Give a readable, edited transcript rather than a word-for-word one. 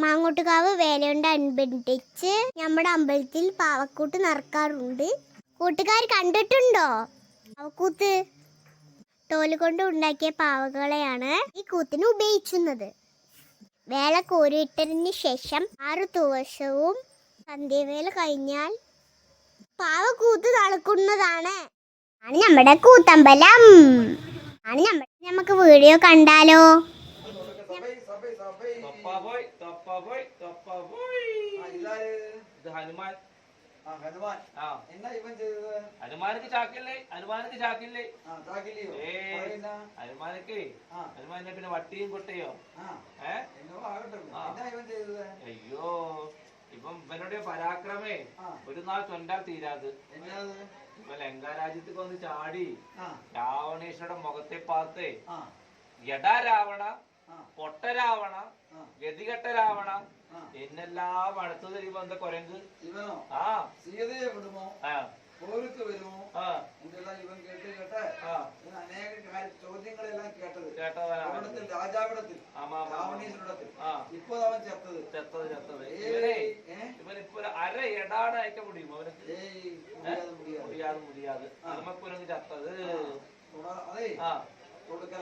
മാങ്ങോട്ടുകാവ് വേലയുണ്ട് അനുബന്ധിച്ച് നമ്മുടെ അമ്പലത്തിൽ പാവക്കൂട്ട് നടക്കാറുണ്ട്. കൂട്ടുകാർ കണ്ടിട്ടുണ്ടോ പാവക്കൂത്ത്? തോല് കൊണ്ട് ഉണ്ടാക്കിയ പാവകളെയാണ് ഈ കൂത്തിന് ഉപയോഗിക്കുന്നത്. വേല കോരിയിട്ടതിന് ശേഷം 6 ദിവസവും സന്ധ്യവേല കഴിഞ്ഞാൽ പാവക്കൂത്ത് നടക്കുന്നതാണ്. ആണ് നമ്മുടെ കൂത്തമ്പലം. നമുക്ക് വീഡിയോ കണ്ടാലോ? ഹനുമാനക്ക് ചാക്കില്ലേ? ഹനുമാനെ പിന്നെ വട്ടിയും കൊട്ടയോ? അയ്യോ, ഇപ്പം ഇവനുടെ പരാക്രമേ ഒരു നാൾ ചൊണ്ടാൽ തീരാത്. ഇപ്പൊ ലങ്കാരാജ്യത്തേക്ക് വന്ന് ചാടി രാവണേശ്വരുടെ മുഖത്തെ പാത്തേ യഥാ രാവണ, പൊട്ട രാവണ, ഗതികെട്ട രാവണ എന്നെല്ലാം അടുത്തു തരുമ്പോ എന്താ കൊരങ്ക് സീതയെ വിടുമോ, പോർക്ക് വരുമോ എന്തെല്ലാം ഇവൻ കേട്ട് അനേക ചോദ്യങ്ങളെല്ലാം കേട്ടത് രാജാവിടത്തിൽ രാവണീശ്വരിടത്തിൽ. ഇപ്പൊ അവൻ ചത്തത് ഇവനിപ്പോ അര എടാട് അയക്കാൻ മുടിയും അവനക്ക് മുടിയാതെ നമുക്കൊരു ചത്തത്. അതെ, കൊടുക്കല